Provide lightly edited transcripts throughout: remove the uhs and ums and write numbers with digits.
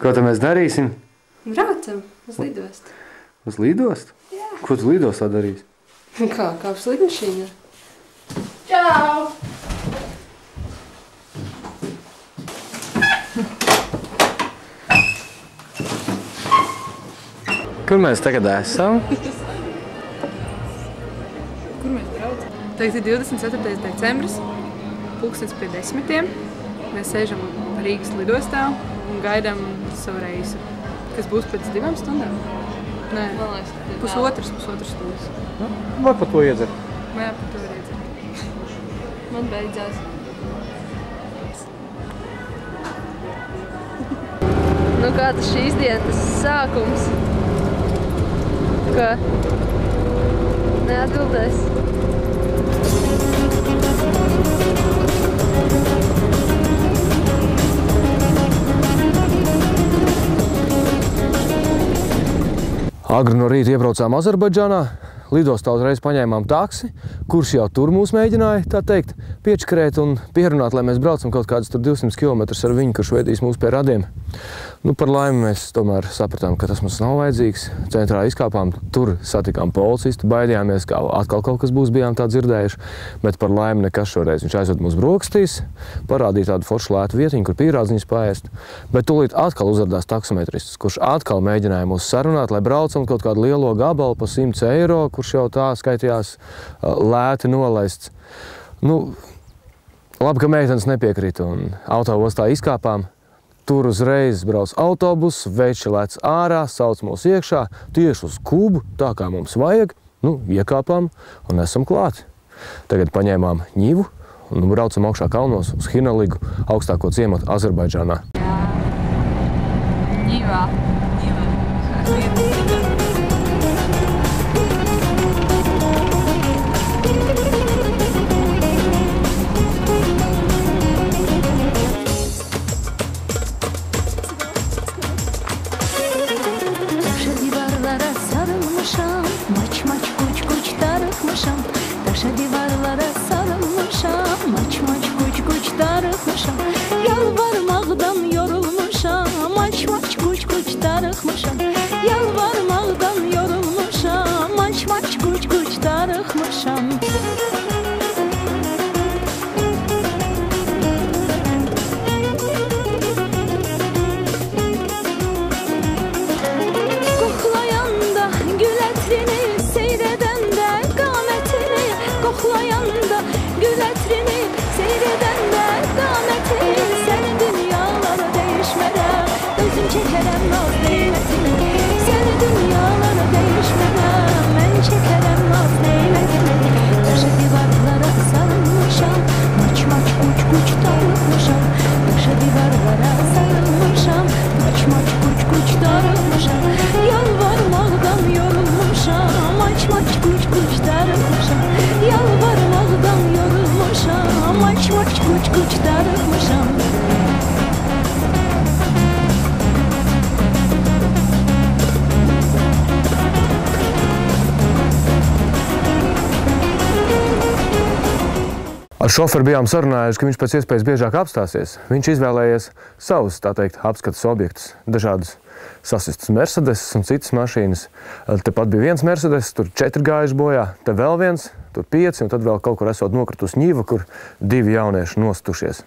Ko tad mēs darīsim? Braucam uz lidostu. Uz lidostu? Jā. Ko tu lidostā darīsi? Kāps lidmašīnā. Čau! Kur mēs tagad esam? Kur mēs braucam? Tagad ir 24. decembris, pulkstens pie 10. Mēs sēžam Rīgas lidostā un gaidām savu reisu, kas būs pēc 2 stundām. Nē, pusotras stundas. Vai pa to iedzer? Jā, pa to var iedzert. Man beidzās. Nu kāds šīs dienas sākums? Ko? Neatbildēs? Agri no rīta iebraucām Azerbaidžānā, lidostā uzreiz paņēmām taksi, kurš jau tur mūs mēģināja, tā teikt, piečkarēt un pierunāt, lai mēs braucam kaut kādus tur 200 km ar viņu, kurš vedīs mūs pie radiem. Nu, par laimi mēs tomēr sapratām, ka tas mums nav vajadzīgs. Centrā izkāpām, tur satikām policistu, baidījāmies, kā atkal kaut kas būs, bijām tā dzirdējuši, bet par laimi nekas šoreiz. Viņš aizved mūs brokastīs, parādīja tādu foršu lētu vietiņu, kur pīrādziņas paēst, bet tūlīt atkal uzradās taksometristis, kurš atkal mēģināja mūs sarunāt, lai braucam kaut kādu lielo gabalu pa 100 eiro, kurš jau tā skaitījās lēti nolaists. Nu, labi, ka meitenes nepiekrita un autoostā izkāpām. Tur uzreiz brauc autobus, veči lēc ārā, sauc mūs iekšā, tieši uz Kubu, tā kā mums vajag. Nu, iekāpām un esam klāti. Tagad paņēmām ņivu un braucam augšā kalnos uz Hinaligu, augstāko ciematu Azerbaidžānā. Ņivā. Ar šoferu bijām sarunājuši, ka viņš pēc iespējas biežāk apstāsies. Viņš izvēlējies savus, tā teikt, apskates objektus, dažādus sasistus Mercedes un citas mašīnas. Tepat bija viens Mercedes, tur 4 gājuši bojā, te vēl viens, tur 5, un tad vēl kaut kur esot nokritus ņiva, kur 2 jaunieši nostušies.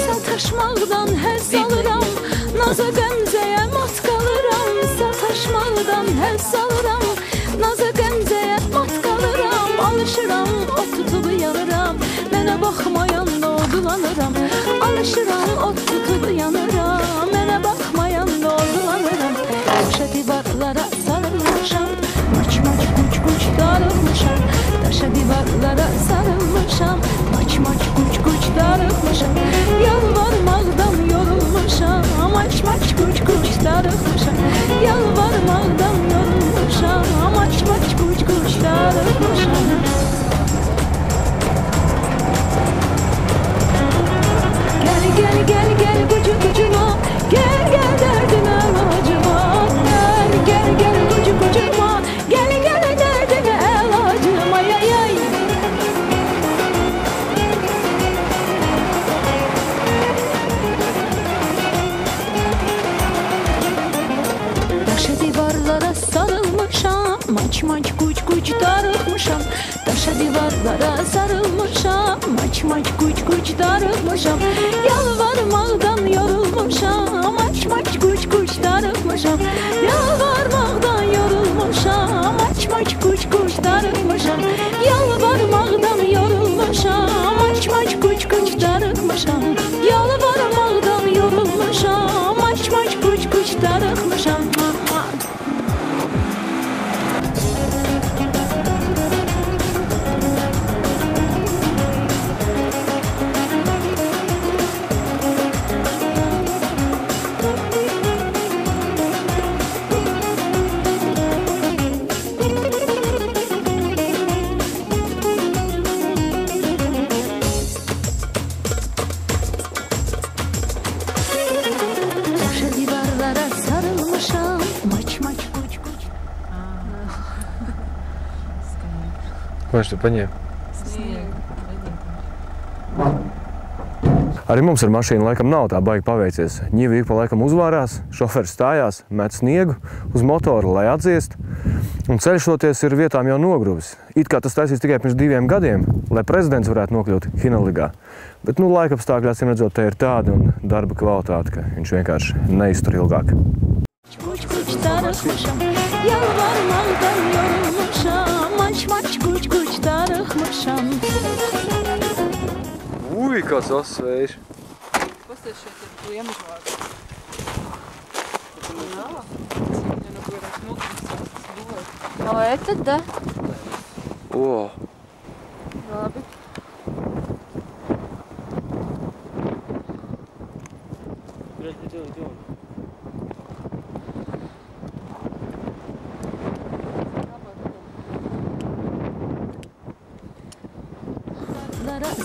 Sataşmaqdan həzz alıram, naza qəmzəyə mat qalıram. Sataşmaqdan həzz alıram, naza qəmzəyə mat qalıram. Alışıram, ot tutub yanıram, mənə baxmayanda odulanıram. Alışıram, ot tutub yanıram, mənə baxmayanda odulanıram. Daşa divarlara sarılmışam, maç-maç kuç-kuç darılmışam. Daşa divarlara sarılmışam, maç-maç kuç-kuç darılmışam. Yalvarmaqdan yorulmuşam, maç-maç kuç-kuç darılmışam. Yalvarmaqdan yorulmuşam. maç kuç kuç darıxmışam. Daşa divarlara sarılmışam. Maç maç kuç kuç darıxmışam. Yalvarmaqdan yorulmuşam. Maç maç kuç kuç darıxmışam. Yalvarmaqdan yorulmuşam. Maç maç kuç kuç darıxmışam. Yalvarmaqdan yorulmuşam. Maç maç kuç kuç darıxmışam. Yalvarmaqdan yorulmuşam. Maç maç kuç kuç darıxmışam. Daşa divarlara sarılmışam. Maç maç kuç kuç. Ko viņš tur paņēma? Arī mums ar mašīnu laikam nav tā baigi paveicies. Ņivi ik pa laikam uzvārās, šoferis stājās, met sniegu uz motoru, lai atdziest. Un ceļš toties ir vietām jau nogruvis. It kā tas taisīs tikai pirms 2 gadiem, lai prezidents varētu nokļūt Hinaligā. Bet nu laikapstākļi, acīm redzot, te ir tādi un darba kvalitāte, ka viņš vienkārši neiztur ilgāk. Kuç kuç darıxmışam. Yalvarmaqdan yorulmuşam. Maç maç kuç kuç darıxmışam. Ui, kāds asvējš. Pasties šeit ir liemžvārds. Jā. Ja nu vairāk nokļūst, tas būvēt. O, tad da. O, Labi.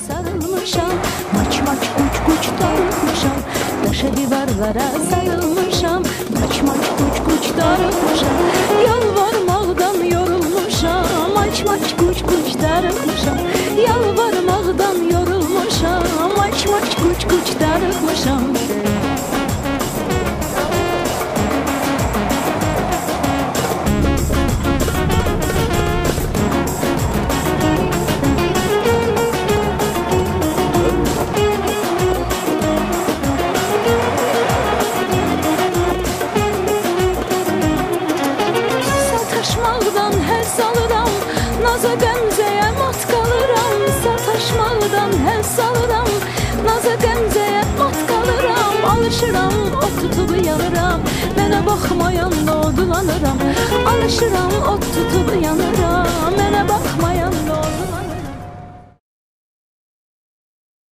Sarılmışam. Maç maç kuç kuç darıxmışam. Daşa divarlara sarılmışam. Maç maç kuç kuç darıxmışam. Yalvarmaqdan yorulmuşam. Maç maç kuç kuç darıxmışam. Yalvarmaqdan yorulmuşam. Maç maç kuç kuç darıxmışam. Sataşmaqdan həzz alıram. Naza qəmzəyə mat qalıram. Sataşmaqdan həzz alıram. Naza qəmzəyə mat qalıram. Alışıram, ot tutub yanıram. Mənə baxmayan odulanıram. Alışıram, ot tutub yanıram. Mənə baxmayan odulanıram.